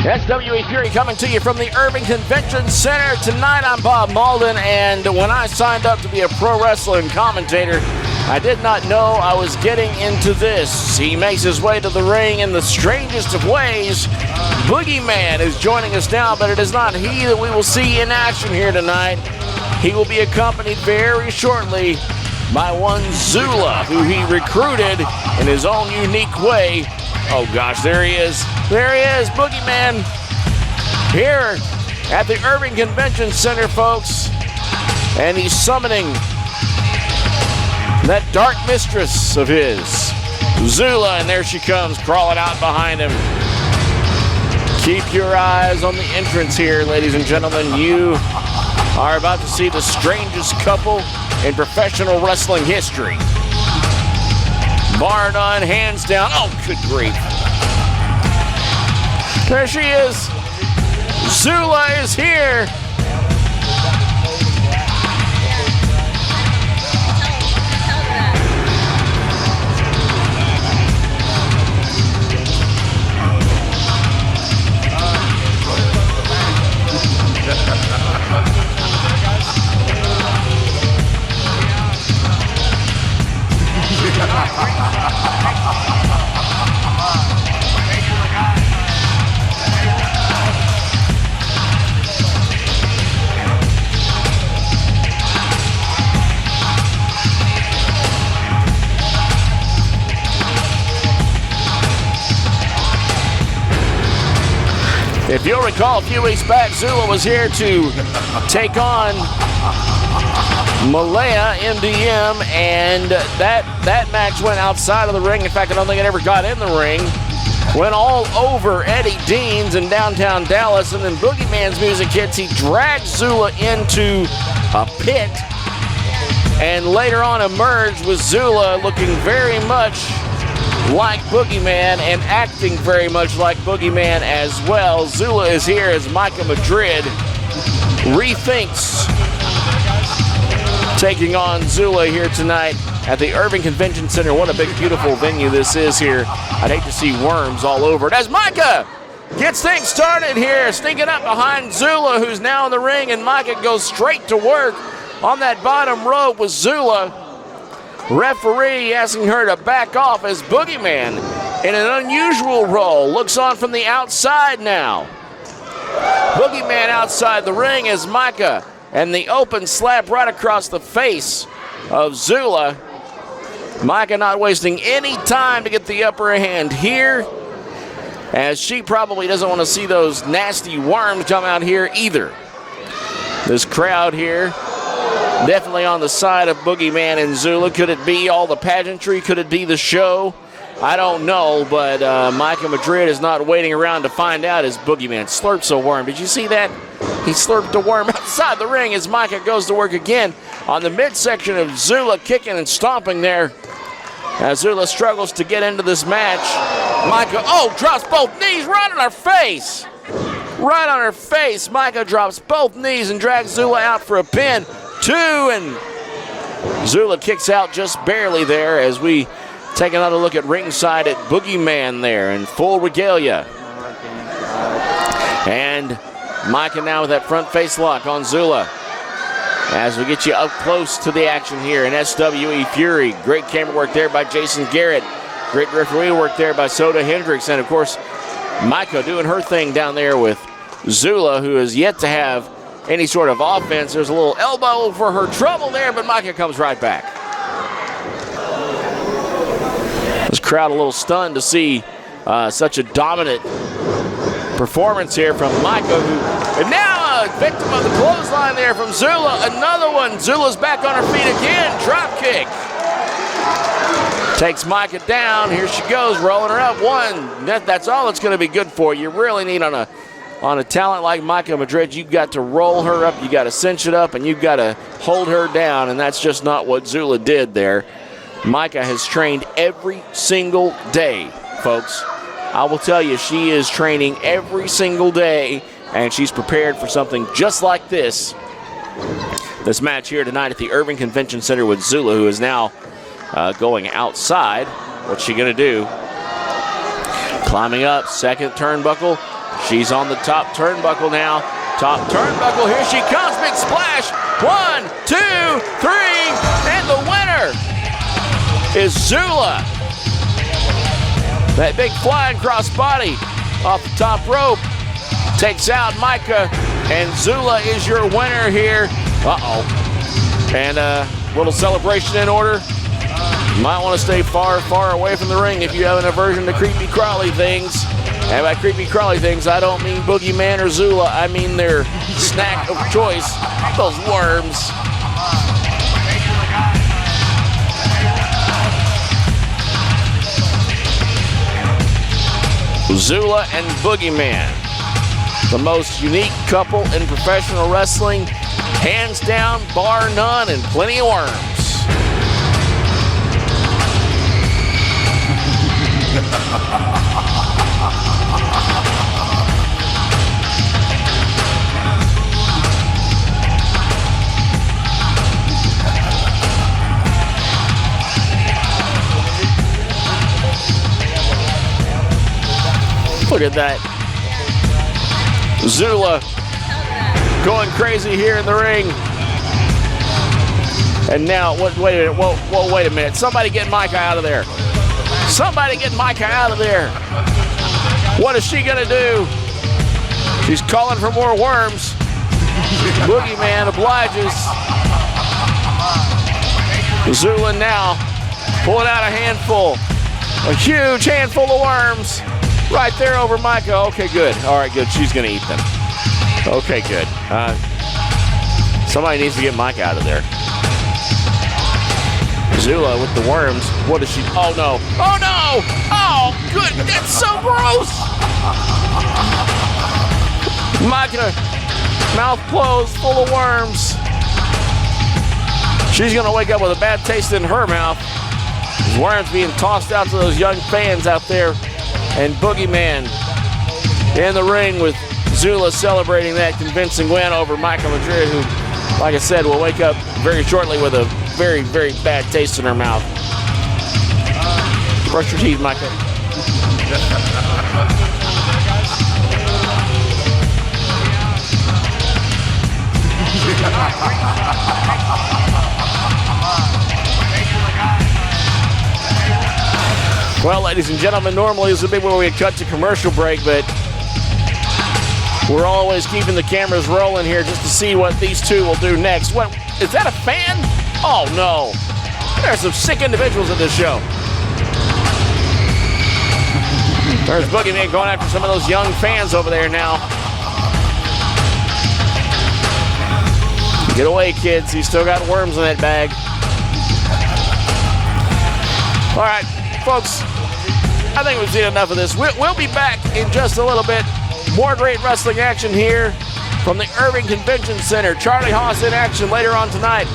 SWE Fury coming to you from the Irving Convention Center. Tonight I'm Bob Malden, and when I signed up to be a pro wrestling commentator, I did not know I was getting into this. He makes his way to the ring in the strangest of ways. Boogeyman is joining us now, but it is not he that we will see in action here tonight. He will be accompanied very shortly by one Zula, who he recruited in his own unique way. Oh gosh, there he is. There he is, Boogeyman. Here at the Irving Convention Center, folks. And he's summoning that dark mistress of his, Zula, and there she comes, crawling out behind him. Keep your eyes on the entrance here, ladies and gentlemen. You are about to see the strangest couple in professional wrestling history. Bar none, hands down. Oh, good grief. There she is. Zula is here. If you'll recall, a few weeks back, Zula was here to take on Malaya MDM, and that match went outside of the ring. In fact, I don't think it ever got in the ring. Went all over Eddie Dean's in downtown Dallas, and then Boogeyman's music hits. He drags Zula into a pit, and later on emerged with Zula looking very much like Boogeyman and acting very much like Boogeyman as well. Zula is here as Micah Madrid rethinks taking on Zula here tonight at the Irving Convention Center. What a big, beautiful venue this is here. I'd hate to see worms all over it. As Micah gets things started here, sneaking up behind Zula, who's now in the ring, and Micah goes straight to work on that bottom rope with Zula. Referee asking her to back off as Boogeyman, in an unusual role, looks on from the outside now. Boogeyman outside the ring as Micah, and the open slap right across the face of Zula. Micah not wasting any time to get the upper hand here, as she probably doesn't want to see those nasty worms come out here either. This crowd here definitely on the side of Boogeyman and Zula. Could it be all the pageantry? Could it be the show? I don't know, but Micah Madrid is not waiting around to find out as Boogeyman slurps a worm. Did you see that? He slurped a worm outside the ring as Micah goes to work again on the midsection of Zula, kicking and stomping there. As Zula struggles to get into this match, Micah, drops both knees right on her face. Right on her face. Micah drops both knees and drags Zula out for a pin. 2, and Zula kicks out just barely there as we take another look at ringside at Boogeyman there in full regalia. And Micah now with that front face lock on Zula as we get you up close to the action here in SWE Fury. Great camera work there by Jason Garrett. Great referee work there by Soda Hendricks. And of course, Micah doing her thing down there with Zula, who has yet to have any sort of offense. There's a little elbow for her trouble there, but Micah comes right back. This crowd a little stunned to see such a dominant performance here from Micah, who is now a victim of the clothesline there from Zula. Another one. Zula's back on her feet again. Drop kick. Takes Micah down. Here she goes, rolling her up. One. That's all it's going to be good for. You really need on a talent like Micah Madrid, you've got to roll her up, you got to cinch it up, and you've got to hold her down, and that's just not what Zula did there. Micah has trained every single day, folks. I will tell you, she is training every single day, and she's prepared for something just like this. This match here tonight at the Irving Convention Center with Zula, who is now going outside. What's she going to do? Climbing up, second turnbuckle. She's on the top turnbuckle now. Top turnbuckle, here she comes, big splash. 1, 2, 3, and the winner is Zula. That big flying crossbody off the top rope takes out Micah, and Zula is your winner here. And a little celebration in order. You might want to stay far, far away from the ring if you have an aversion to creepy crawly things. And by creepy crawly things, I don't mean Boogeyman or Zula. I mean their snack of choice, those worms. Zula and Boogeyman, the most unique couple in professional wrestling, hands down, bar none, and plenty of worms. Look at that. Zula going crazy here in the ring. And now, wait a minute, whoa, wait a minute. Somebody get Micah out of there. Somebody get Micah out of there. What is she gonna do? She's calling for more worms. Boogeyman obliges. Zula now pulling out a handful. A huge handful of worms. Right there over Micah. Okay, good. All right, good. She's going to eat them. Okay, good. Somebody needs to get Micah out of there. Zula with the worms. What is she? Oh, no. Oh, no. Oh, good. That's so gross. Micah, mouth closed, full of worms. She's going to wake up with a bad taste in her mouth. There's worms being tossed out to those young fans out there. And Boogeyman in the ring with Zula celebrating that convincing win over Micah Madrid, who, like I said, will wake up very shortly with a very, very bad taste in her mouth. Brush your teeth, Micah. Well, ladies and gentlemen, normally this would be where we cut to commercial break, but we're always keeping the cameras rolling here just to see what these two will do next. What, is that a fan? Oh, no. There are some sick individuals in this show. There's Boogeyman going after some of those young fans over there now. Get away, kids. He's still got worms in that bag. All right, folks. I think we've seen enough of this. We'll be back in just a little bit. More great wrestling action here from the Irving Convention Center. Charlie Haas in action later on tonight.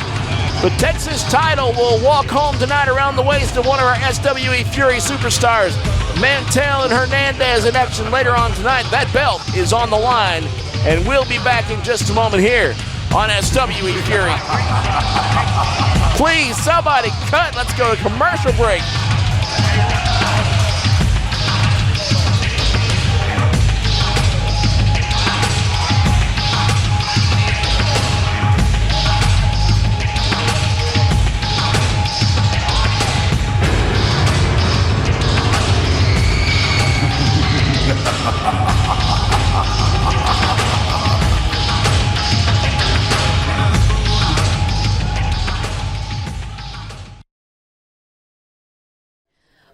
The Texas title will walk home tonight around the waist of one of our SWE Fury superstars. Mantell and Hernandez in action later on tonight. That belt is on the line, and we'll be back in just a moment here on SWE Fury. Please, somebody cut. Let's go to commercial break.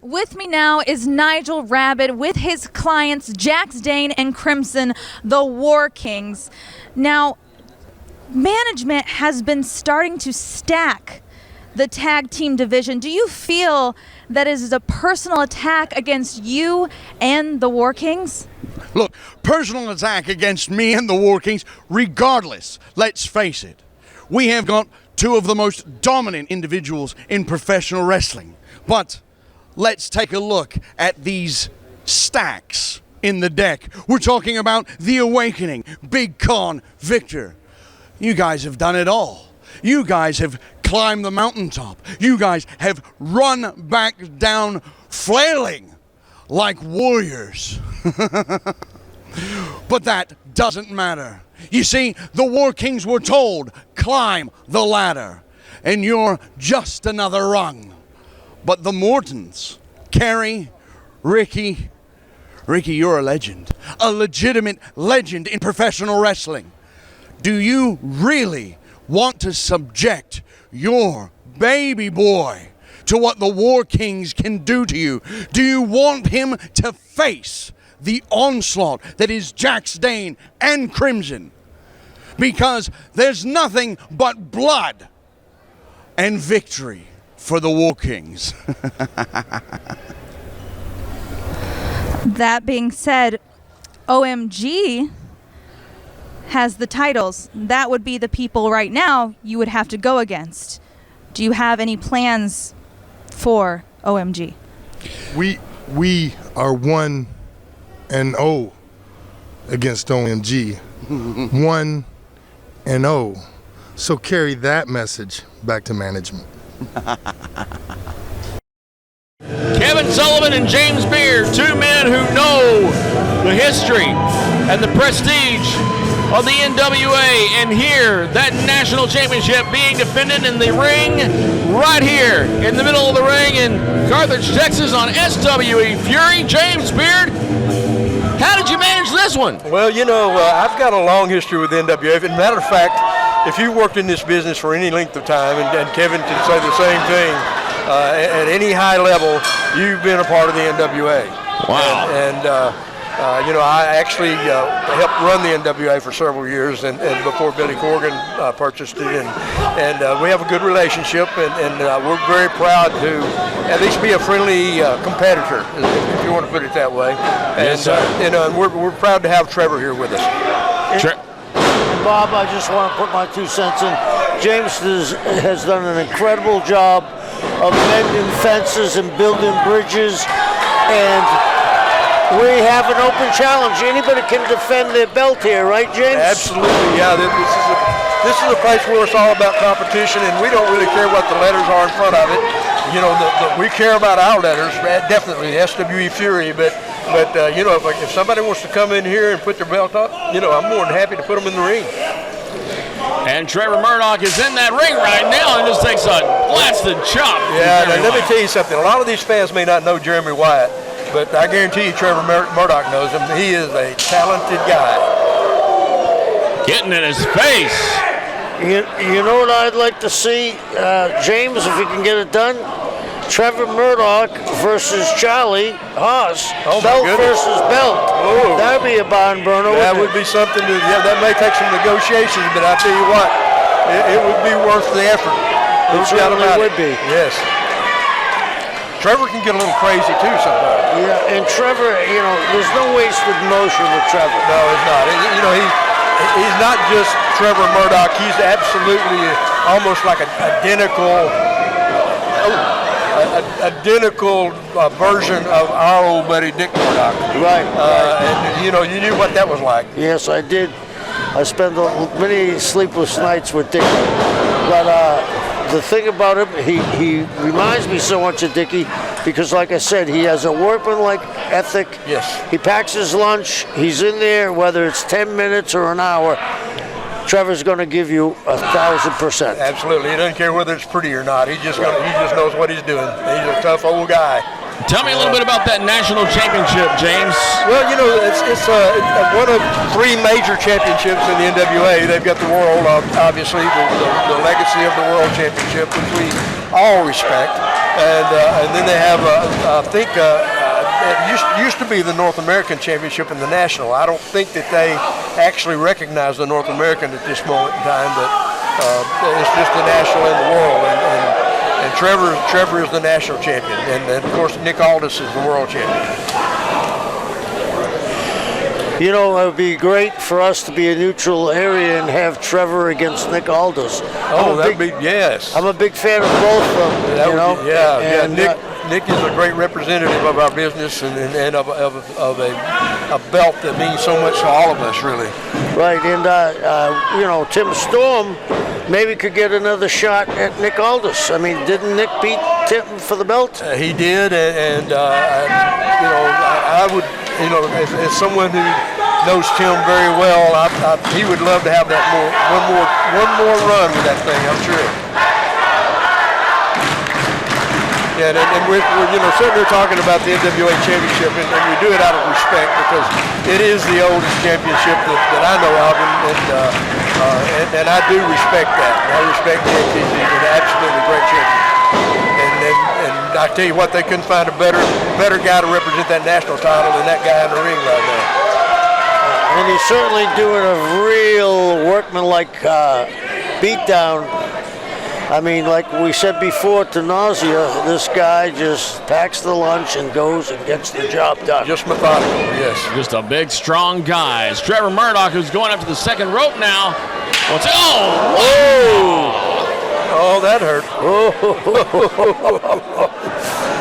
With me now is Nigel Rabid with his clients Jax Dane and Crimson, the War Kings. Now, management has been starting to stack the tag team division. Do you feel that is a personal attack against you and the War Kings? Look, personal attack against me and the War Kings, regardless, let's face it. We have got two of the most dominant individuals in professional wrestling. But let's take a look at these stacks in the deck. We're talking about The Awakening, Big Con, Victor. You guys have done it all. You guys have climbed the mountaintop. You guys have run back down flailing like warriors. But that doesn't matter. You see, the War Kings were told, climb the ladder, and you're just another rung. But the Mortons, Kerry, Ricky, you're a legend, a legitimate legend in professional wrestling. Do you really want to subject your baby boy to what the War Kings can do to you? Do you want him to face the onslaught that is Jax Dane and Crimson? Because there's nothing but blood and victory for the War Kings. That being said, OMG has the titles. That would be the people right now you would have to go against. Do you have any plans for OMG? We are 1-0 against OMG. 1-0. So carry that message back to management. Kevin Sullivan and James Beard, two men who know the history and the prestige of the NWA, and here, that national championship being defended in the ring right here in the middle of the ring in Carthage, Texas on SWE Fury. James Beard, how did you manage this one? Well, you know, I've got a long history with the NWA. As a matter of fact, if you worked in this business for any length of time, and Kevin can say the same thing, at any high level, you've been a part of the NWA. Wow. And you know, I actually helped run the NWA for several years, and before Billy Corgan purchased it, and we have a good relationship, and we're very proud to at least be a friendly competitor, if you want to put it that way. Yes, and we're proud to have Trevor here with us. Bob, I just want to put my 2 cents in. James has done an incredible job of mending fences and building bridges, and we have an open challenge. Anybody can defend their belt here, right, James? Absolutely, yeah. This is a place where it's all about competition, and we don't really care what the letters are in front of it. You know, we care about our letters, definitely, SWE Fury, but you know, if somebody wants to come in here and put their belt up, you know, I'm more than happy to put them in the ring. And Trevor Murdoch is in that ring right now and just takes a blasted chop. Yeah, now let me tell you something. A lot of these fans may not know Jeremy Wyatt, but I guarantee you Trevor Murdoch knows him. He is a talented guy. Getting in his face. You know what I'd like to see, James, if we can get it done? Trevor Murdoch versus Charlie Haas, belt versus belt. Oh. That'd be a barn burner. That would be something to, yeah, that may take some negotiations, but I tell you what, it would be worth the effort. It certainly would be. Yes. Trevor can get a little crazy too sometimes. Yeah, and Trevor, you know, there's no wasted motion with Trevor. No, it's not. You know, he's not just Trevor Murdoch. He's absolutely almost like an identical version of our old buddy Dick Murdoch. Right. And you know, you knew what that was like. Yes, I did. I spent many sleepless nights with Dick. But the thing about him, he reminds me so much of Dickie because, like I said, he has a workmanlike ethic. Yes. He packs his lunch. He's in there, whether it's 10 minutes or an hour. Trevor's going to give you 1,000%. Absolutely. He doesn't care whether it's pretty or not. He just knows what he's doing. He's a tough old guy. Tell me a little bit about that national championship, James. Well, you know, it's one of 3 major championships in the NWA. They've got the world, obviously, the legacy of the world championship, which we all respect. And then they have, I think, it used to be the North American Championship and the National. I don't think that they actually recognize the North American at this moment in time, but it's just the National and the world. And Trevor is the National Champion, and of course Nick Aldis is the World Champion. You know, it would be great for us to be a neutral area and have Trevor against Nick Aldis. Oh, that'd be, yes. I'm a big fan of both of them, you know. Yeah. Nick is a great representative of our business and of a belt that means so much to all of us, really. Right, and you know, Tim Storm maybe could get another shot at Nick Aldis. I mean, didn't Nick beat Tim for the belt? He did, and you know, I would, you know, as someone who knows Tim very well. He would love to have that one more run with that thing, I'm sure. Yeah, and we're sitting there talking about the NWA Championship, and we do it out of respect because it is the oldest championship that I know of, and I do respect that. I respect the ATG. He's an absolutely great champion. And I tell you what, they couldn't find a better guy to represent that national title than that guy in the ring right now. And he's certainly doing a real workmanlike beatdown. I mean, like we said before, to nausea, this guy just packs the lunch and goes and gets the job done. Just methodical, yes. Just a big, strong guy. It's Trevor Murdoch, who's going up to the second rope now. Oh, that hurt.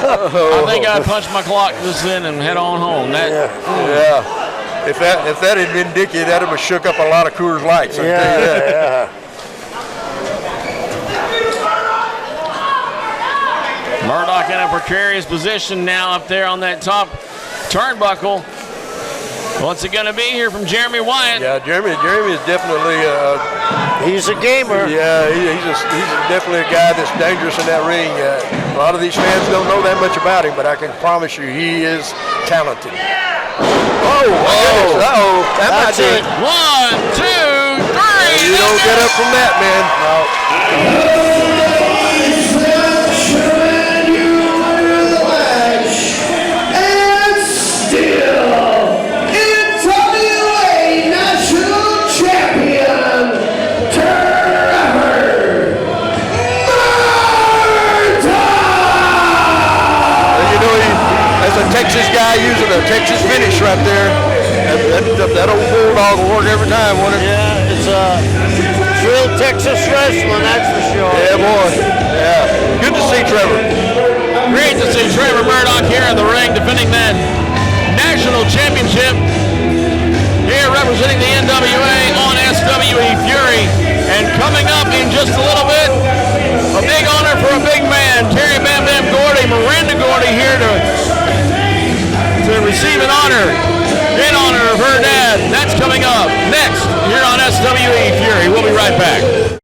I think I punched my clock this in and head on home. Yeah. If that had been Dickie, that would have shook up a lot of Coors Lights. Yeah. Murdoch in a precarious position now up there on that top turnbuckle. What's it going to be here from Jeremy Wyatt? Yeah, Jeremy is definitely he's a gamer. Yeah, he's definitely a guy that's dangerous in that ring. A lot of these fans don't know that much about him, but I can promise you he is talented. That's it. 1, 2, 3. You don't get up from that, man. No. Texas guy using a Texas finish right there. That old bulldog will work every time, won't it? Yeah, it's real Texas wrestling, that's for sure. Yeah, boy. Yeah. Good to see Trevor. Great to see Trevor Murdoch here in the ring defending that national championship. Here representing the NWA on SWE Fury. And coming up in just a little bit, a big honor for a big man. Terry Bam Bam Gordy, Miranda Gordy here to receive an honor in honor of her dad. That's coming up next here on SWE Fury. We'll be right back.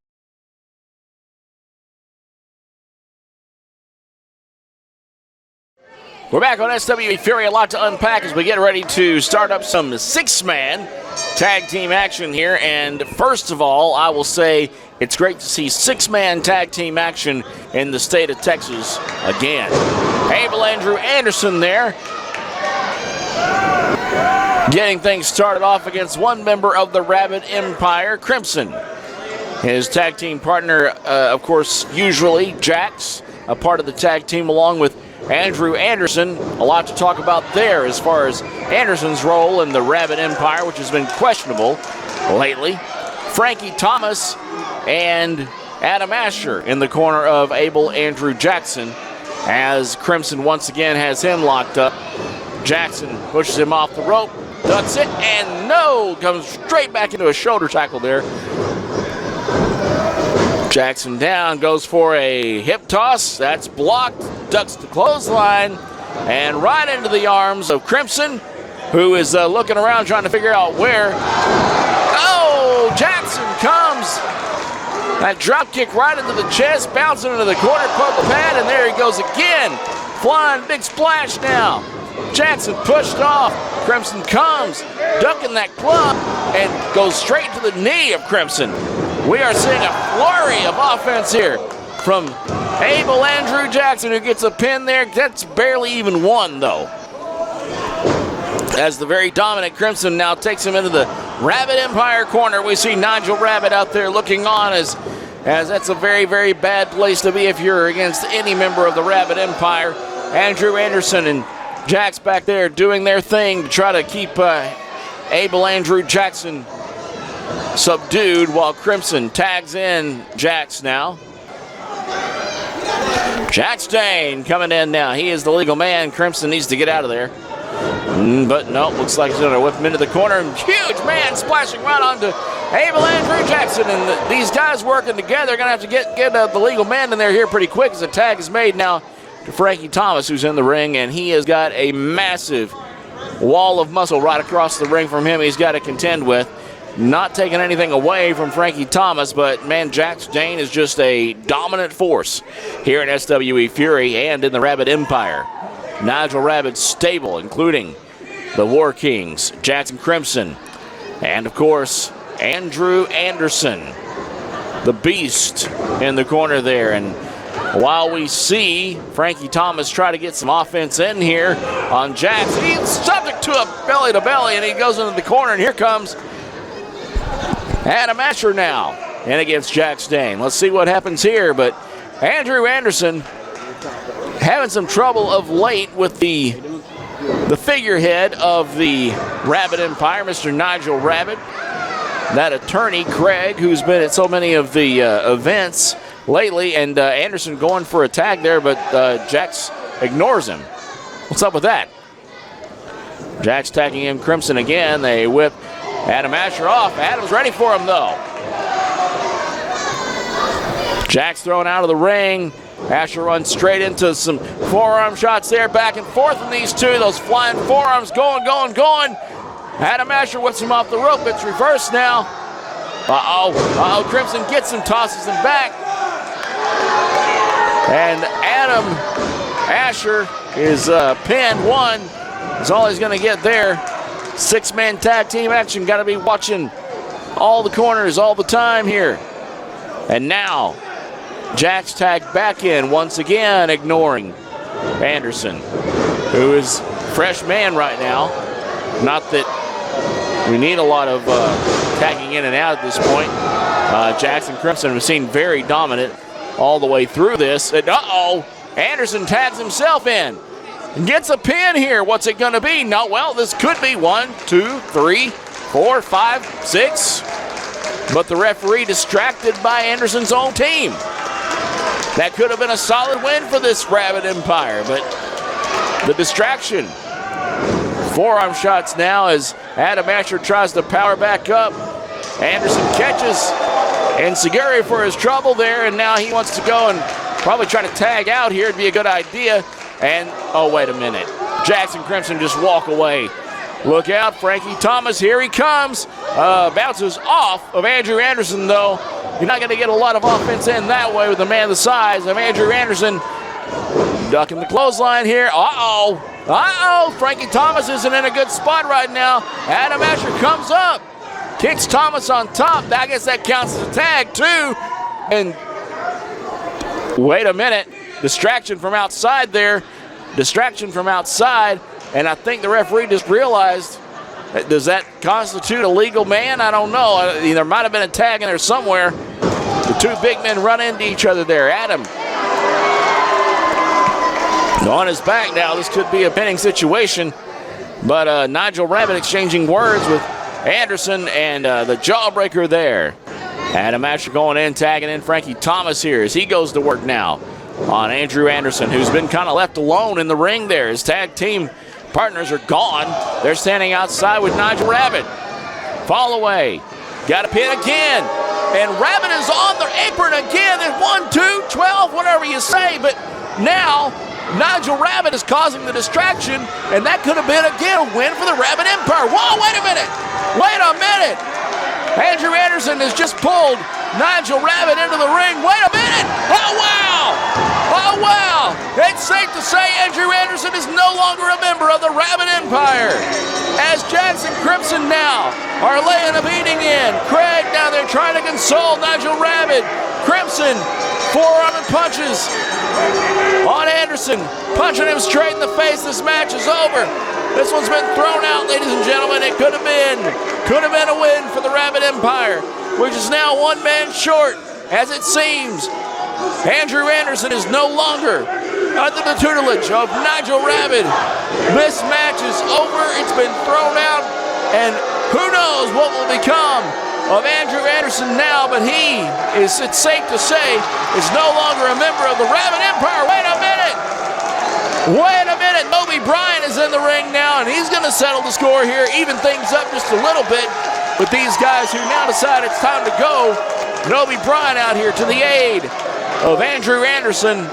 We're back on SWE Fury. A lot to unpack as we get ready to start up some six-man tag team action here. And first of all, I will say it's great to see six-man tag team action in the state of Texas again. Abel Andrew Anderson there, getting things started off against one member of the Rabid Empire, Crimson. His tag team partner, of course, usually Jax, a part of the tag team along with Andrew Anderson. A lot to talk about there as far as Anderson's role in the Rabid Empire, which has been questionable lately. Frankie Thomas and Adam Asher in the corner of Abel Andrew Jackson, as Crimson once again has him locked up. Jackson pushes him off the rope, ducks it, and no! Comes straight back into a shoulder tackle there. Jackson down, goes for a hip toss. That's blocked, ducks the clothesline, and right into the arms of Crimson, who is looking around trying to figure out where. Oh! Jackson comes. That drop kick right into the chest, bouncing into the corner pad, and there he goes again. Flying big splash now. Jackson pushed off. Crimson comes, ducking that club, and goes straight to the knee of Crimson. We are seeing a flurry of offense here from Abel Andrew Jackson, who gets a pin there. That's barely even one, though. As the very dominant Crimson now takes him into the Rabid Empire corner. We see Nigel Rabid out there looking on as that's a very, very bad place to be if you're against any member of the Rabid Empire. Andrew Anderson and Jax back there doing their thing to try to keep Abel Andrew Jackson subdued while Crimson tags in Jax now. Jax Dane coming in now. He is the legal man. Crimson needs to get out of there. But no, looks like he's going to whip him into the corner. Huge man splashing right onto Abel Andrew Jackson. And these guys working together are going to have to get the legal man in there here pretty quick as the tag is made now to Frankie Thomas, who's in the ring, and he has got a massive wall of muscle right across the ring from him he's got to contend with. Not taking anything away from Frankie Thomas, but man, Jax Dane is just a dominant force here in SWE Fury and in the Rabid Empire. Nigel Rabid's stable, including the War Kings, Jackson Crimson, and of course, Andrew Anderson, the Beast, in the corner there. And while we see Frankie Thomas try to get some offense in here on Jax, he's subject to a belly-to-belly, and he goes into the corner, and here comes Adam Asher now in against Jax Dane. Let's see what happens here, but Andrew Anderson having some trouble of late with the figurehead of the Rabid Empire, Mr. Nigel Rabid. That attorney, Craig, who's been at so many of the events lately, and Anderson going for a tag there, but Jax ignores him. What's up with that? Jax tagging him Crimson again. They whip Adam Asher off. Adam's ready for him, though. Jax thrown out of the ring. Asher runs straight into some forearm shots there, back and forth from these two. Those flying forearms going. Adam Asher whips him off the rope. It's reversed now. Crimson gets him, tosses him back. And Adam Asher is pinned. One is all he's going to get there. 6-man tag team action. Got to be watching all the corners all the time here. And now Jax tagged back in once again, ignoring Anderson, who is fresh man right now. Not that we need a lot of tagging in and out at this point. Jackson Crimson was seen very dominant all the way through this. And Anderson tags himself in and gets a pin here. What's it going to be? No, well, this could be 1, 2, 3, 4, 5, 6. But the referee distracted by Anderson's own team. That could have been a solid win for this Rabid Empire, but the distraction. Forearm shots now as Adam Asher tries to power back up. Anderson catches Enziguri for his trouble there, and now he wants to go and probably try to tag out here. It'd be a good idea. And, wait a minute. Jackson Crimson just walk away. Look out, Frankie Thomas, here he comes. Bounces off of Andrew Anderson, though. You're not going to get a lot of offense in that way with a man the size of Andrew Anderson. Ducking the clothesline here. Frankie Thomas isn't in a good spot right now. Adam Asher comes up. Kicks Thomas on top. I guess that counts as a tag, too. And wait a minute. Distraction from outside there. Distraction from outside. And I think the referee just realized, does that constitute a legal man? I don't know. There might have been a tag in there somewhere. The two big men run into each other there. Adam on his back now. This could be a pinning situation. But Nigel Rabid exchanging words with Anderson and the jawbreaker there. Adam Asher going in, tagging in Frankie Thomas here as he goes to work now on Andrew Anderson, who's been kind of left alone in the ring there. His tag team partners are gone. They're standing outside with Nigel Rabid. Fall away. Got a pin again. And Rabid is on the apron again. And 1, 2, 12, whatever you say. But now Nigel Rabid is causing the distraction. And that could have been, again, a win for the Rabid Empire. Whoa, wait a minute. Andrew Anderson has just pulled Nigel Rabid into the ring. Wait a minute. Oh, wow. It's safe to say Andrew Anderson is no longer a member of the Rabid Empire. As Jackson Crimson now are laying a beating in. Craig down there trying to console Nigel Rabid. Crimson, forearm and punches on Anderson. Punching him straight in the face. This match is over. This one's been thrown out, ladies and gentlemen. It could have been a win for the Rabid Empire, which is now one man short, as it seems. Andrew Anderson is no longer under the tutelage of Nigel Rabid. This match is over. It's been thrown out, and who knows what will become of Andrew Anderson now, but he is, it's safe to say, is no longer a member of the Rabid Empire. Wait a minute. Moby Bryan is in the ring now, and he's going to settle the score here, even things up just a little bit with these guys who now decide it's time to go. Moby Bryan out here to the aid of Andrew Anderson.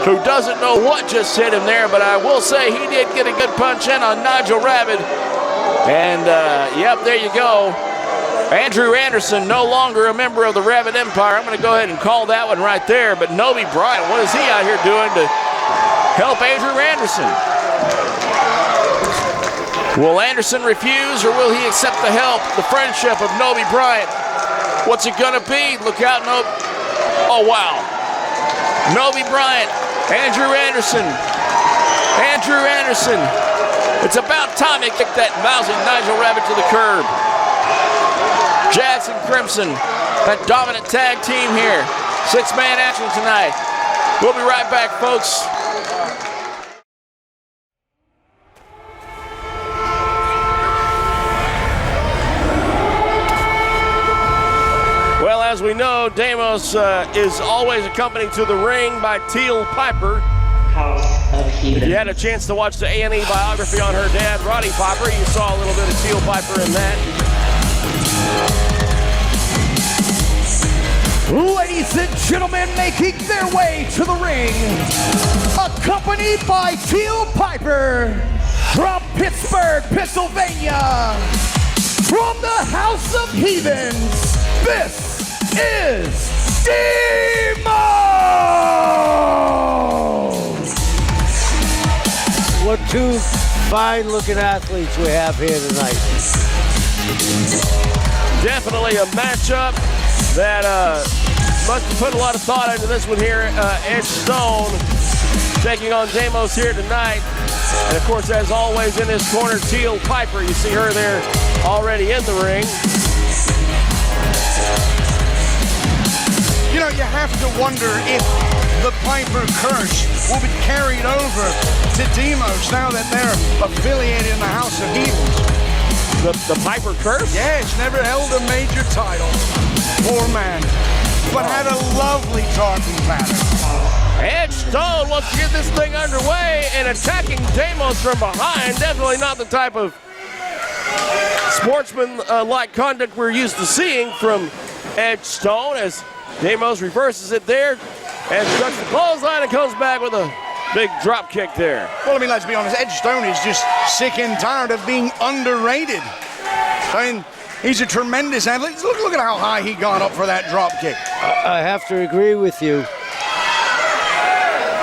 who doesn't know what just hit him there, but I will say he did get a good punch in on Nigel Rabid. And, yep, there you go. Andrew Anderson, no longer a member of the Rabid Empire. I'm going to go ahead and call that one right there. But Nobi Bryant, what is he out here doing to help Andrew Anderson? Will Anderson refuse, or will he accept the help, the friendship of Nobi Bryant? What's it going to be? Look out, Nobi. Oh, wow. Nobi Bryant, Andrew Anderson. Andrew Anderson. It's about time they kick that mousy Nigel Rabid to the curb. Jackson Crimson, that dominant tag team here. 6-man action tonight. We'll be right back, folks. Well, as we know, Deimos is always accompanied to the ring by Teal Piper. If you had a chance to watch the A&E biography on her dad, Roddy Piper, you saw a little bit of Teal Piper in that. Ladies and gentlemen, making their way to the ring, accompanied by Teal Piper from Pittsburgh, Pennsylvania, from the House of Heathens, this is Demo! What two fine-looking athletes we have here tonight. Definitely a matchup that must have put a lot of thought into this one here. Edge Stone taking on Deimos here tonight. And of course, as always, in his corner, Teal Piper. You see her there already in the ring. You know, you have to wonder if the Piper curse will be carried over to Deimos now that they're affiliated in the House of Heathens. The Piper curse? Yes, never held a major title. Poor man. But had a lovely talking pattern. Edge Stone wants to get this thing underway and attacking Deimos from behind. Definitely not the type of sportsman-like conduct we're used to seeing from Edge Stone, as Deimos reverses it there and struts the clothesline and comes back with a big drop kick there. Well, I mean, let's be honest, Edge Stone is just sick and tired of being underrated. I mean, he's a tremendous athlete. Look at how high he got up for that drop kick. I have to agree with you.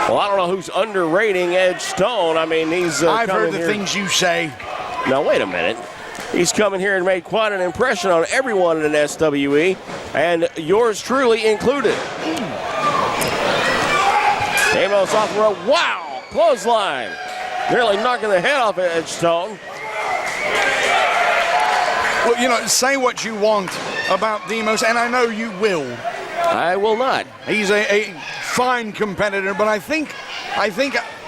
Well, I don't know who's underrating Edge Stone. I mean, he's I've heard the things you say. Now, wait a minute. He's coming here and made quite an impression on everyone in an SWE, and yours truly included. Deimos off the rope. Wow! Clothesline. Nearly knocking the head off Edge Stone. Well, you know, say what you want about Deimos, and I know you will. I will not. He's a fine competitor, but I think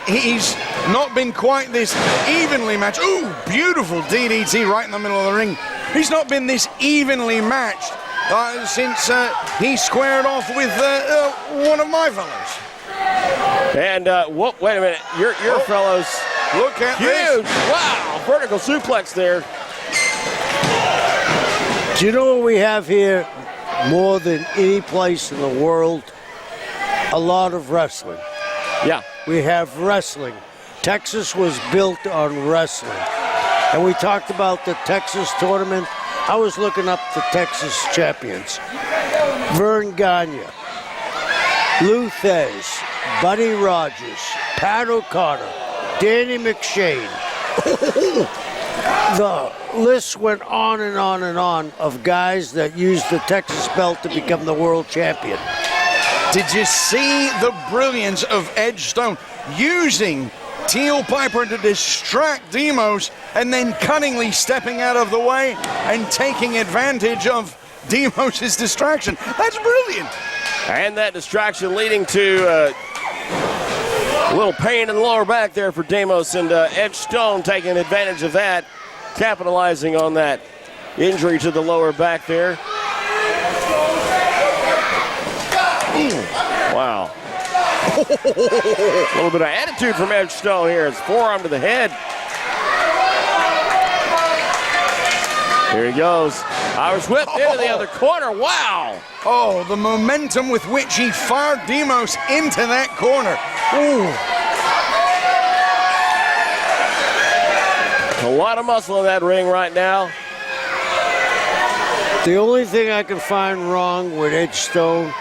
he's not been quite this evenly matched. Ooh, beautiful DDT right in the middle of the ring. He's not been this evenly matched since he squared off with one of my fellows. And wait a minute, your fellows. Look at Huge! this. Wow! Vertical suplex there. Do you know what we have here more than any place in the world? A lot of wrestling. Yeah. We have wrestling. Texas was built on wrestling. And we talked about the Texas tournament. I was looking up the Texas champions. Vern Gagne, Lou Thez, Buddy Rogers, Pat O'Connor, Danny McShane. The list went on and on and on of guys that used the Texas belt to become the world champion. Did you see the brilliance of Edge Stone using Teal Piper to distract Deimos and then cunningly stepping out of the way and taking advantage of Deimos' distraction? That's brilliant. And that distraction leading to a little pain in the lower back there for Deimos, and Edge Stone taking advantage of that, capitalizing on that injury to the lower back there. Wow. A little bit of attitude from Edge Stone here. It's forearm to the head. Here he goes. Irish whip into the other corner. Wow. Oh, the momentum with which he fired Demos into that corner. Ooh. A lot of muscle in that ring right now. The only thing I can find wrong with Edge Stone,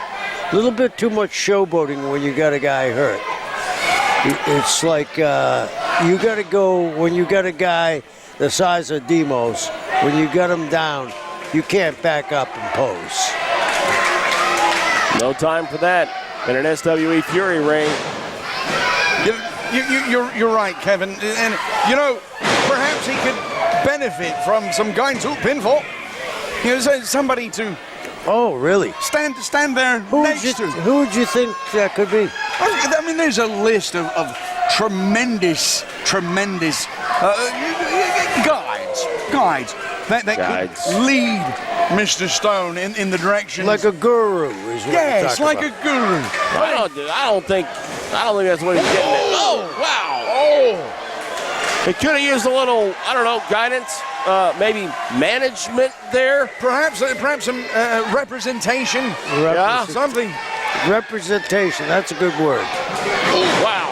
a little bit too much showboating when you got a guy hurt. It's like you got to go when you got a guy the size of Demos. When you got him down, you can't back up and pose. No time for that in an SWE Fury ring. You're right, Kevin. And, you know, perhaps he could benefit from some guy-to pinfall. You know, somebody to... Oh, really? Stand there next to. Who would you think that could be? I mean, there's a list of tremendous guides that could lead Mr. Stone in the direction. Like a guru is what yes, like about. A guru. I don't think that's what he's getting at. Oh, wow. Oh. He could have used a little, I don't know, guidance, maybe management there. Perhaps some representation. Yeah, something. Representation, that's a good word. Oh, wow.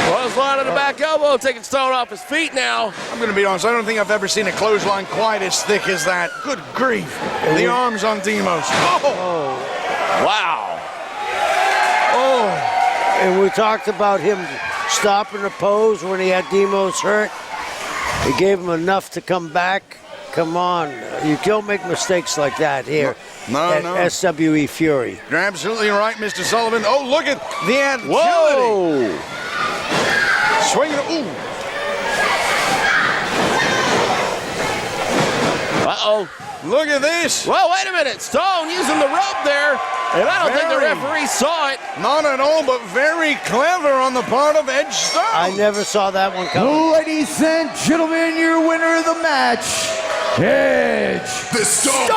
Clothesline to the back elbow, taking Stone off his feet now. I'm going to be honest, I don't think I've ever seen a clothesline quite as thick as that. Good grief. The arms on Demos. Oh. Wow. Oh. And we talked about him stopping the pose when he had Demos hurt. He gave him enough to come back. Come on. You don't make mistakes like that here at SWE Fury. You're absolutely right, Mr. Sullivan. Oh, look at the agility. Whoa. Swinging. Ooh. Uh-oh. Look at this. Well, wait a minute. Stone using the rope there, and I don't think the referee saw it. Not at all, but very clever on the part of Edge Stone. I never saw that one coming. Ladies and gentlemen, your winner of the match, Edge Stone.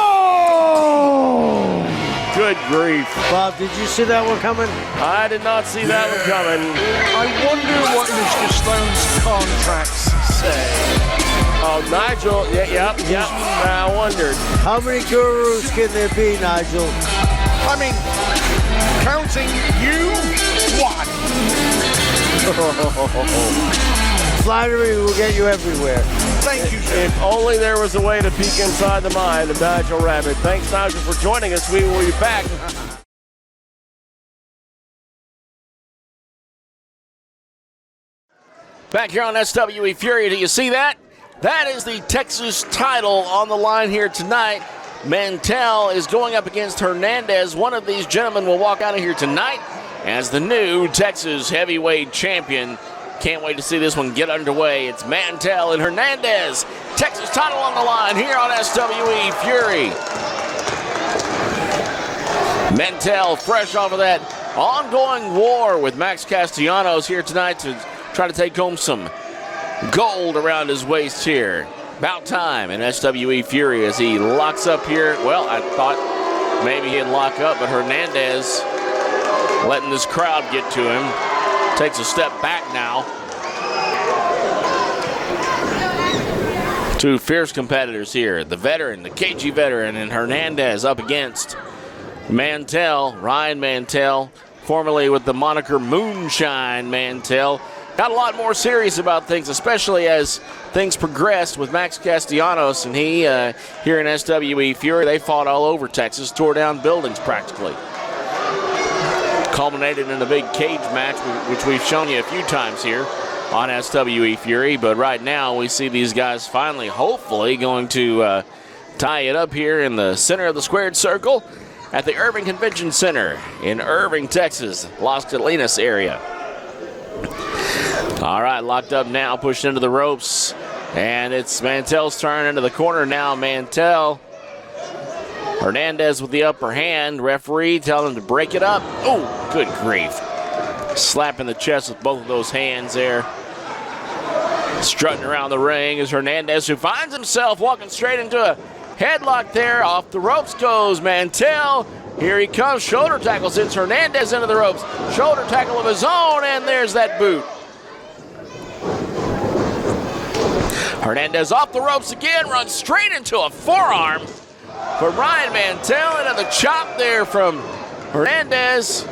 Good grief. Bob, did you see that one coming? I did not see that one coming. I wonder what Mr. Stone's contracts say. Oh, Nigel, yep. I wondered. How many gurus can there be, Nigel? I mean, counting you, one. Flattery will get you everywhere. Thank you, sir. If only there was a way to peek inside the mind of Nigel Rabid. Thanks, Nigel, for joining us. We will be back. Back here on SWE Fury, do you see that? That is the Texas title on the line here tonight. Mantell is going up against Hernandez. One of these gentlemen will walk out of here tonight as the new Texas heavyweight champion. Can't wait to see this one get underway. It's Mantell and Hernandez. Texas title on the line here on SWE Fury. Mantell fresh off of that ongoing war with Max Castellanos here tonight to try to take home some gold around his waist here. About time in SWE Fury as he locks up here. Well, I thought maybe he'd lock up, but Hernandez letting this crowd get to him. Takes a step back now. Two fierce competitors here. The veteran, the KG veteran, and Hernandez up against Mantell, Ryan Mantell, formerly with the moniker Moonshine Mantell. Got a lot more serious about things, especially as things progressed with Max Castellanos, and he, here in SWE Fury, they fought all over Texas, tore down buildings practically. Culminated in a big cage match, which we've shown you a few times here on SWE Fury, but right now we see these guys finally, hopefully, going to tie it up here in the center of the squared circle at the Irving Convention Center in Irving, Texas, Las Colinas area. All right, locked up now, pushed into the ropes, and it's Mantell's turn into the corner now. Mantell, Hernandez with the upper hand. Referee telling him to break it up. Oh, good grief. Slapping the chest with both of those hands there. Strutting around the ring is Hernandez, who finds himself walking straight into a headlock there. Off the ropes goes Mantell. Here he comes. Shoulder tackle sends Hernandez into the ropes. Shoulder tackle of his own, and there's that boot. Hernandez off the ropes again, runs straight into a forearm for Ryan Mantell, and the chop there from Hernandez.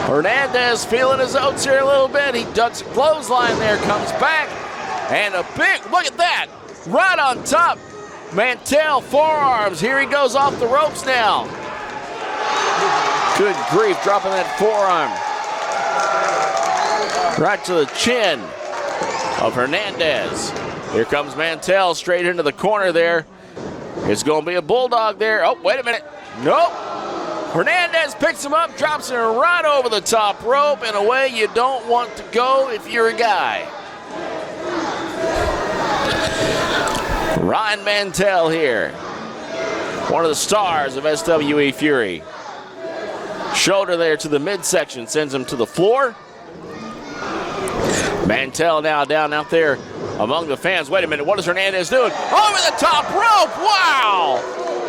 Hernandez feeling his oats here a little bit. He ducks a clothesline there, comes back, and a big, look at that, right on top. Mantell forearms. Here he goes off the ropes now. Good grief, dropping that forearm right to the chin of Hernandez. Here comes Mantell straight into the corner there. It's going to be a bulldog there. Oh, wait a minute. Nope. Hernandez picks him up, drops him right over the top rope in a way you don't want to go if you're a guy. Ryan Mantell here, one of the stars of SWE Fury. Shoulder there to the midsection, sends him to the floor. Mantell now down out there among the fans. Wait a minute, what is Hernandez doing? Over the top rope, wow!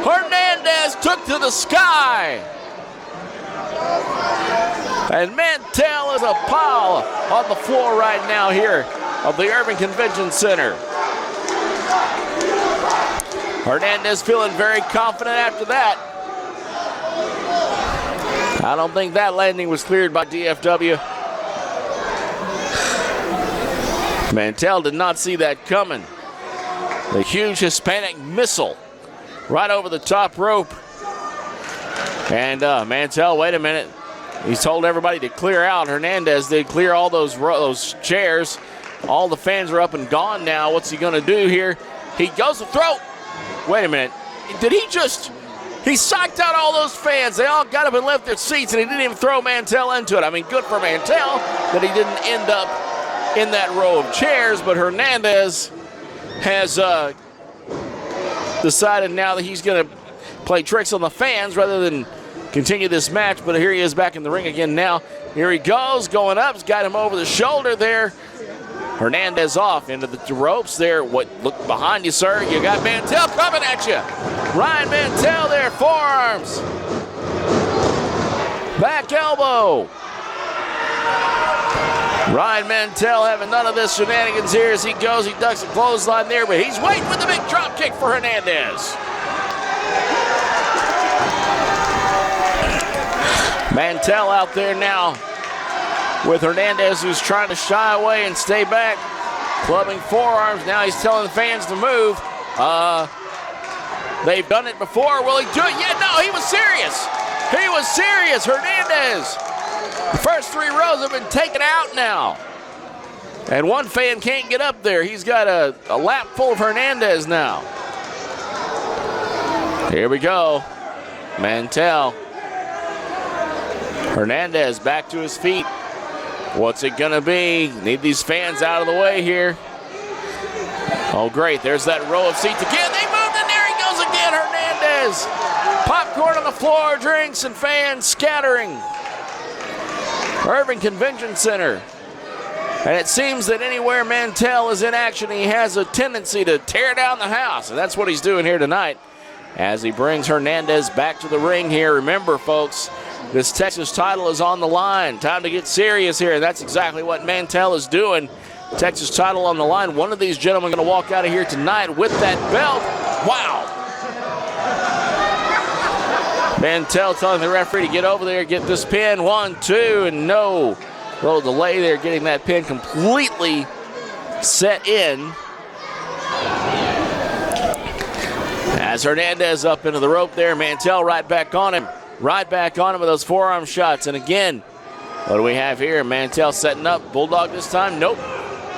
Hernandez took to the sky. And Mantell is a pile on the floor right now here of the Irving Convention Center. Hernandez feeling very confident after that. I don't think that landing was cleared by DFW. Mantell did not see that coming. The huge Hispanic missile right over the top rope. And Mantell, wait a minute. He's told everybody to clear out. Hernandez did clear all those chairs. All the fans are up and gone now. What's he going to do here? He goes to throw. Wait a minute. Did he just... He psyched out all those fans. They all got up and left their seats, and he didn't even throw Mantell into it. I mean, good for Mantell that he didn't end up in that row of chairs, but Hernandez has decided now that he's going to play tricks on the fans rather than continue this match. But here he is back in the ring again now. Here he goes, going up. He's got him over the shoulder there. Hernandez off into the ropes there. Look behind you, sir. You got Mantell coming at you. Ryan Mantell there, forearms. Back elbow. Ryan Mantell having none of this shenanigans here as he goes. He ducks a clothesline there, but he's waiting with the big drop kick for Hernandez. Mantell out there now with Hernandez, who's trying to shy away and stay back. Clubbing forearms. Now he's telling the fans to move. They've done it before. Will he do it? Yeah, no, he was serious. He was serious. Hernandez. The first 3 rows have been taken out now. And one fan can't get up there. He's got a lap full of Hernandez now. Here we go. Mantell. Hernandez back to his feet. What's it gonna be? Need these fans out of the way here. Oh, great. There's that row of seats again. They moved, and there he goes again, Hernandez. Popcorn on the floor, drinks and fans scattering. Irving Convention Center. And it seems that anywhere Mantell is in action, he has a tendency to tear down the house. And that's what he's doing here tonight as he brings Hernandez back to the ring here. Remember, folks, this Texas title is on the line. Time to get serious here. And that's exactly what Mantell is doing. Texas title on the line. One of these gentlemen going to walk out of here tonight with that belt. Wow. Mantell telling the referee to get over there, get this pin. 1, 2, and no. Little delay there, getting that pin completely set in. As Hernandez up into the rope there, Mantell right back on him. Right back on him with those forearm shots. And again, what do we have here? Mantell setting up. Bulldog this time. Nope.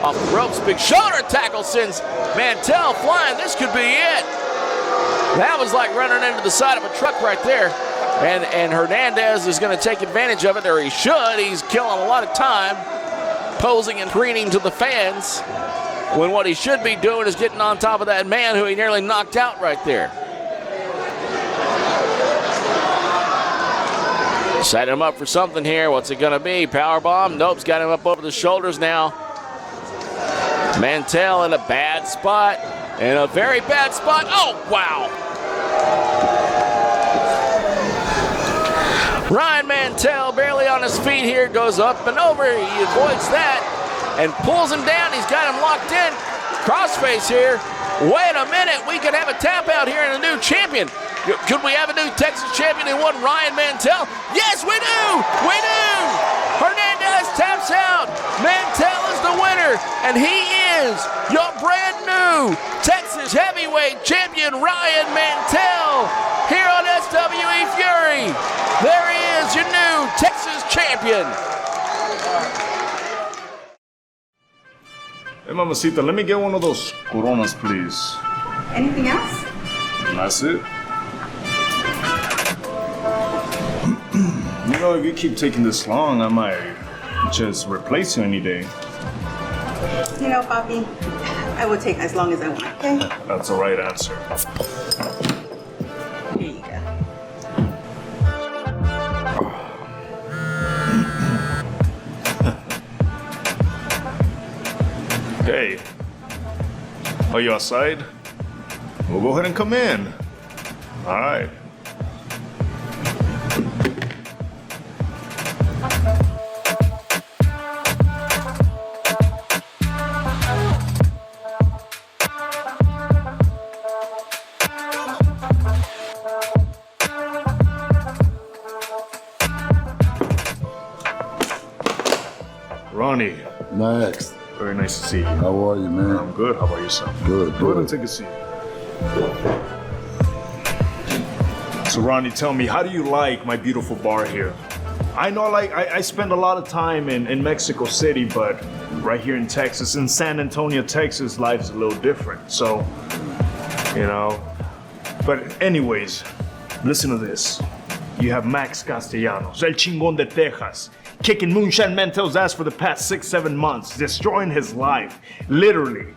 Off the ropes. Big shoulder tackle sends Mantell flying. This could be it. That was like running into the side of a truck right there. And Hernandez is going to take advantage of it, or he should. He's killing a lot of time posing and preening to the fans when what he should be doing is getting on top of that man who he nearly knocked out right there. Set him up for something here. What's it going to be? Powerbomb? Nope, he's got him up over the shoulders now. Mantell in a bad spot. In a very bad spot. Oh, wow. Ryan Mantell barely on his feet here. Goes up and over. He avoids that and pulls him down. He's got him locked in. Crossface here. Wait a minute, we could have a tap out here and a new champion. Could we have a new Texas champion in one, Ryan Mantell? Yes, we do! We do! Hernandez taps out. Mantell is the winner, and he is your brand new Texas heavyweight champion, Ryan Mantell, here on SWE Fury. There he is, your new Texas champion. Hey, mamacita, let me get one of those Coronas, please. Anything else? That's it. You know, if you keep taking this long, I might just replace you any day. You know, Papi, I will take as long as I want, okay? That's the right answer. Here you go. Hey, are you outside? We'll go ahead and come in. All right. Ronnie. Next. Very nice to see you. How are you, man? I'm good. How about yourself? Good. Go ahead and take a seat. So Ronnie, tell me, how do you like my beautiful bar here? I know, like, I spend a lot of time in Mexico City, but right here in Texas, in San Antonio, Texas, life's a little different. So, you know. But anyways, listen to this. You have Max Castellanos, El Chingón de Texas, kicking Moonshine Mantell's ass for the past 6-7 months, destroying his life, literally.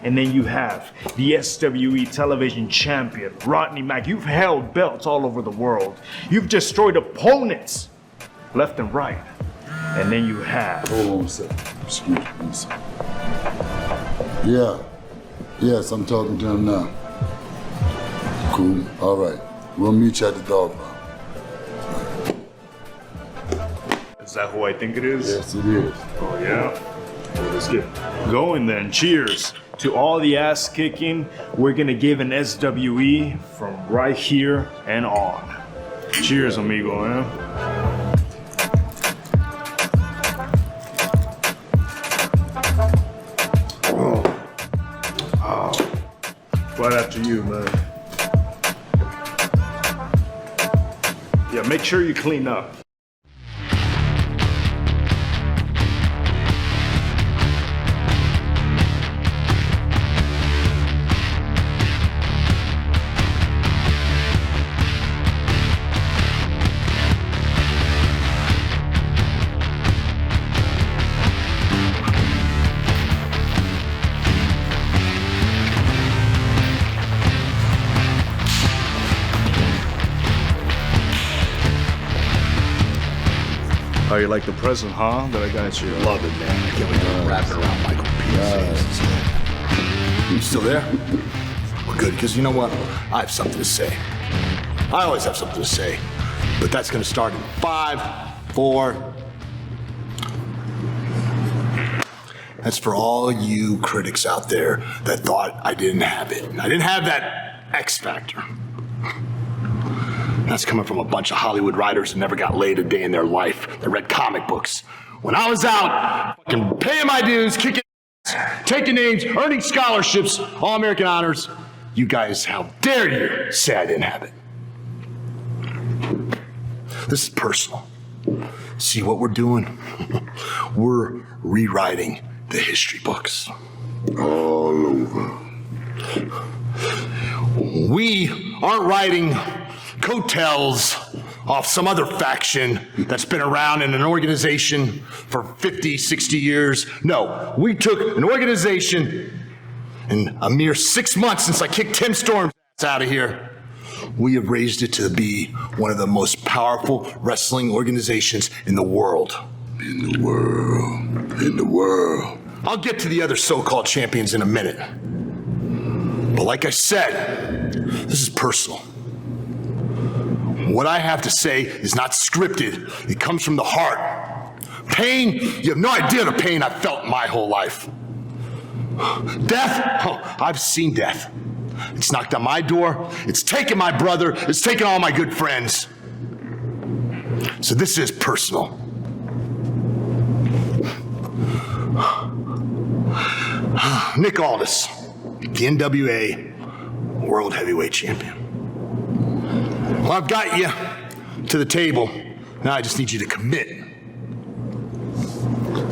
And then you have the SWE television champion, Rodney Mack. You've held belts all over the world. You've destroyed opponents left and right. And then you have... Hold on a second. Excuse me, sir. Yeah. Yes, I'm talking to him now. Cool. All right. We'll meet you at the dog pound. Is that who I think it is? Yes, it is. Oh, yeah? Well, let's get going then. Cheers to all the ass kicking we're gonna give an SWE from right here and on. Cheers, amigo, eh? Oh. Right after you, man. Yeah, make sure you clean up. How you like the present, huh? That I got you. Love it, man. I can't wait to wrap it around Michael P.'s head. You still there? Well, good, because you know what? I have something to say. I always have something to say. But that's going to start in 5, 4. That's for all you critics out there that thought I didn't have it. I didn't have that X factor. That's coming from a bunch of Hollywood writers that never got laid a day in their life. They read comic books. When I was out, fucking paying my dues, kicking ass, taking names, earning scholarships, All-American honors, you guys, how dare you say I didn't have it? This is personal. See what we're doing? We're rewriting the history books. All over. We aren't writing coattails off some other faction that's been around in an organization for 50, 60 years. No, we took an organization in a mere 6 months since I kicked Tim Storm's ass out of here. We have raised it to be one of the most powerful wrestling organizations in the world. In the world. In the world. I'll get to the other so-called champions in a minute. But like I said, this is personal. What I have to say is not scripted. It comes from the heart. Pain, you have no idea the pain I've felt my whole life. Death? Oh, I've seen death. It's knocked on my door. It's taken my brother. It's taken all my good friends. So this is personal. Nick Aldis, the NWA World Heavyweight Champion. Well, I've got you to the table. Now I just need you to commit.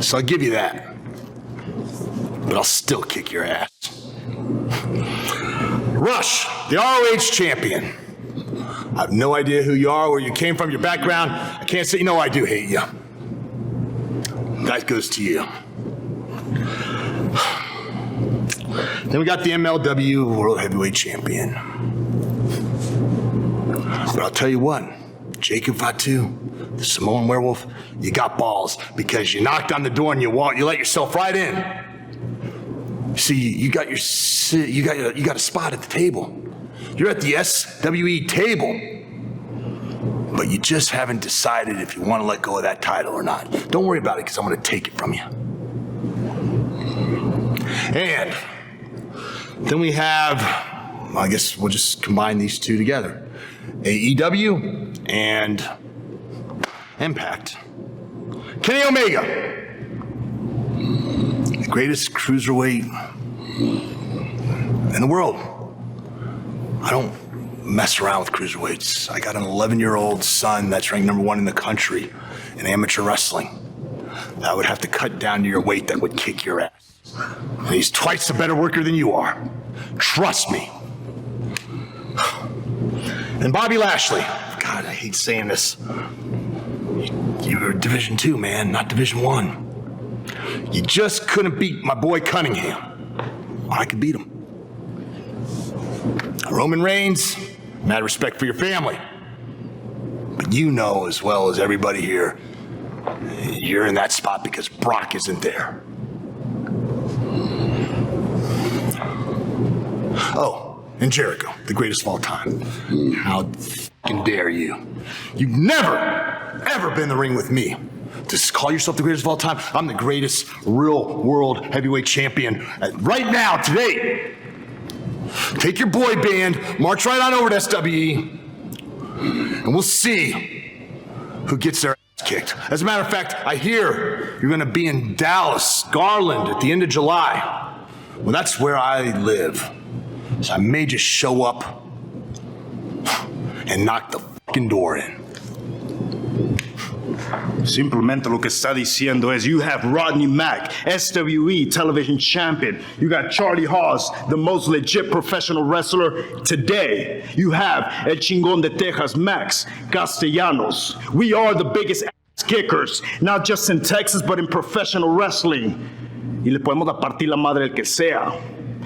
So I'll give you that. But I'll still kick your ass. Rush, the ROH champion. I have no idea who you are, where you came from, your background. I can't say, I do hate you. That goes to you. Then we got the MLW World Heavyweight Champion. But I'll tell you what, Jacob Fatu, the Samoan Werewolf, you got balls because you knocked on the door and you let yourself right in. See, you got a spot at the table. You're at the SWE table. But you just haven't decided if you want to let go of that title or not. Don't worry about it because I'm going to take it from you. And then we have, I guess we'll just combine these two together. AEW and Impact. Kenny Omega, the greatest cruiserweight in the world. I don't mess around with cruiserweights. I got an 11-year-old son that's ranked #1 in the country in amateur wrestling. I would have to cut down to your weight that would kick your ass. And he's twice the better worker than you are. Trust me. And Bobby Lashley. God, I hate saying this. You were Division 2, man, not Division 1. You just couldn't beat my boy Cunningham. I could beat him. Roman Reigns, mad respect for your family. But you know as well as everybody here, you're in that spot because Brock isn't there. Oh, and Jericho, the greatest of all time. How fucking dare you? You've never, ever been in the ring with me. To call yourself the greatest of all time, I'm the greatest real world heavyweight champion right now, today. Take your boy band, march right on over to SWE, and we'll see who gets their ass kicked. As a matter of fact, I hear you're gonna be in Dallas, Garland at the end of July. Well, that's where I live. So I may just show up and knock the fucking door in. Simplemente lo que está diciendo es you have Rodney Mack, SWE television champion. You got Charlie Haas, the most legit professional wrestler today. You have El Chingón de Texas, Max Castellanos. We are the biggest ass kickers, not just in Texas, but in professional wrestling. Y le podemos dar partir la madre el que sea.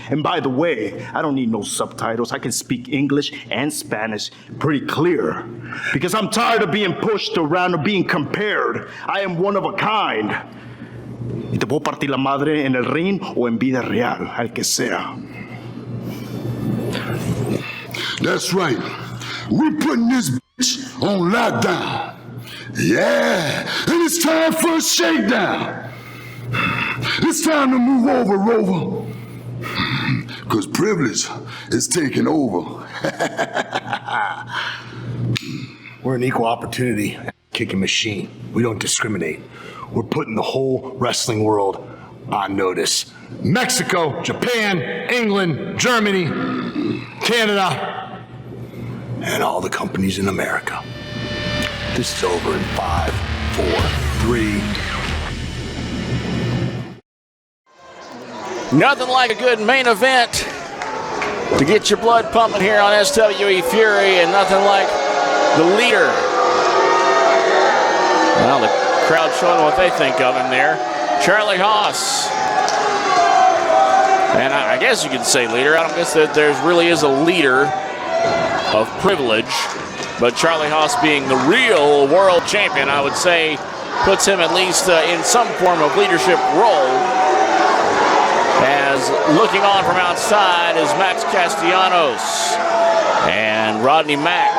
And by the way, I don't need no subtitles. I can speak English and Spanish pretty clear. Because I'm tired of being pushed around or being compared. I am one of a kind. Y te puedo partir la madre en el ring o en vida real, al que sea. That's right. We're putting this bitch on lockdown. Yeah, and it's time for a shakedown. It's time to move over, Rover. Because privilege is taking over. We're an equal opportunity kicking machine. We don't discriminate. We're putting the whole wrestling world on notice. Mexico, Japan, England, Germany, Canada, and all the companies in America. This is over in 5, 4, 3. Nothing like a good main event to get your blood pumping here on SWE Fury, and nothing like the leader. Well, the crowd showing what they think of him there. Charlie Haas. And I guess you could say leader. I don't guess that there really is a leader of privilege, but Charlie Haas being the real world champion, I would say, puts him at least in some form of leadership role. As looking on from outside is Max Castellanos and Rodney Mack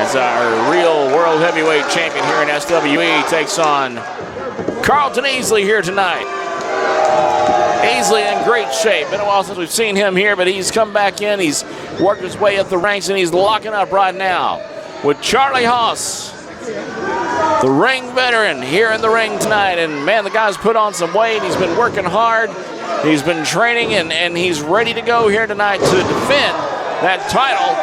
as our real world heavyweight champion here in SWE takes on Carlton Easley here tonight. Easily in great shape. Been a while since we've seen him here, but he's come back in. He's worked his way up the ranks, and he's locking up right now with Charlie Haas, the ring veteran, here in the ring tonight. And man, the guy's put on some weight. He's been working hard. He's been training, and he's ready to go here tonight to defend that title.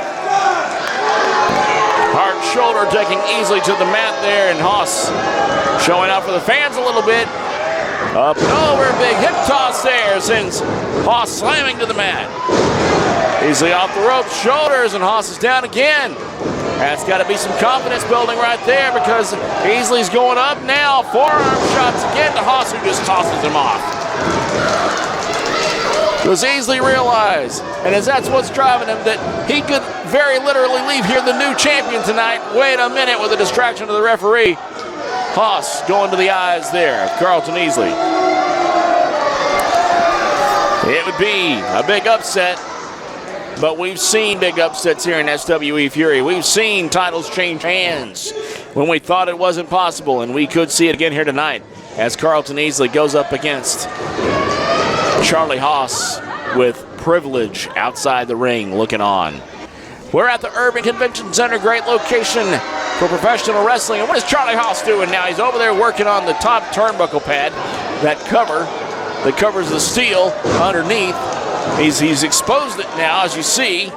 Hard shoulder taking easily to the mat there, and Haas showing out for the fans a little bit. Up and over, big hip toss there, sends Haas slamming to the mat. Easily off the rope, shoulders, and Haas is down again. That's got to be some confidence building right there, because Easley's going up now. Forearm shots again to Haas, who just tosses him off. Does Easley realize, and as that's what's driving him, that he could very literally leave here the new champion tonight? Wait a minute, with a distraction to the referee. Haas going to the eyes there of Carlton Easley. It would be a big upset, but we've seen big upsets here in SWE Fury. We've seen titles change hands when we thought it wasn't possible, and we could see it again here tonight as Carlton Easley goes up against Charlie Haas with privilege outside the ring looking on. We're at the Urban Convention Center, great location for professional wrestling. And what is Charlie Haas doing now? He's over there working on the top turnbuckle pad, that cover that covers the steel underneath. He's exposed it now, as you see.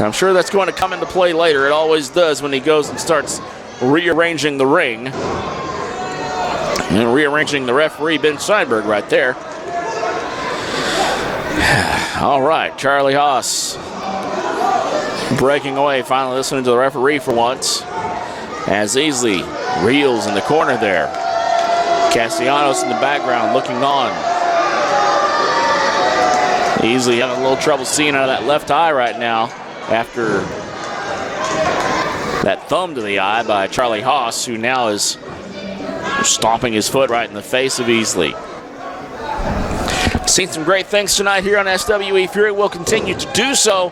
I'm sure that's going to come into play later. It always does when he goes and starts rearranging the ring. And rearranging the referee, Ben Steinberg, right there. All right, Charlie Haas breaking away, finally listening to the referee for once, as Easley reels in the corner there. Castellanos in the background looking on. Easley having a little trouble seeing out of that left eye right now after that thumb to the eye by Charlie Haas, who now is stomping his foot right in the face of Easley. Seen some great things tonight here on SWE Fury. We'll continue to do so.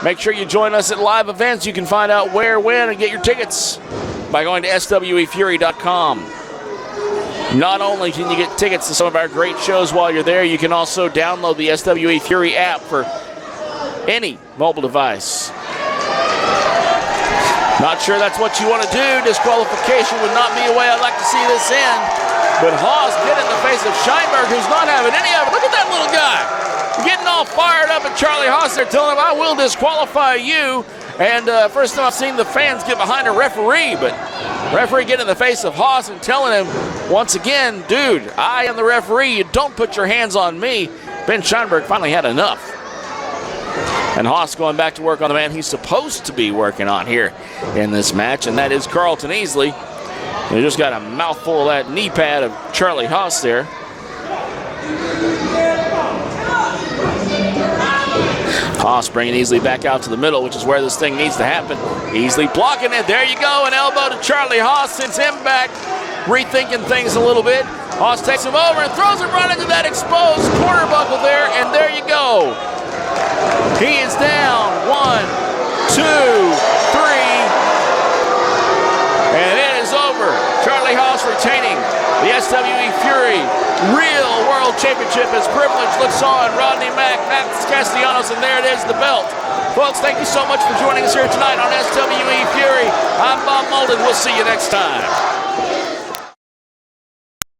Make sure you join us at live events. You can find out where, when, and get your tickets by going to SWEfury.com. Not only can you get tickets to some of our great shows while you're there, you can also download the SWE Fury app for any mobile device. Not sure that's what you want to do. Disqualification would not be a way I'd like to see this end. But Haas get in the face of Steinberg, who's not having any of it. Look at that little guy. Getting all fired up at Charlie Haas. They're telling him, I will disqualify you. And first time I've seen the fans get behind a referee, but referee getting in the face of Haas and telling him, once again, dude, I am the referee. You don't put your hands on me. Ben Steinberg finally had enough. And Haas going back to work on the man he's supposed to be working on here in this match, and that is Carlton Easley. He just got a mouthful of that knee pad of Charlie Haas there. Haas bringing Easley back out to the middle, which is where this thing needs to happen. Easley blocking it. There you go. An elbow to Charlie Haas sends him back, rethinking things a little bit. Haas takes him over and throws him right into that exposed corner buckle there, and there you go. He is down. 1, 2, 3. And it is over. Charlie Haas retaining the SWE Fury Real World Championship as Privilege looks on. Rodney Mack, Matt Castellanos, and there it is, the belt. Folks, thank you so much for joining us here tonight on SWE Fury. I'm Bob Molden. We'll see you next time.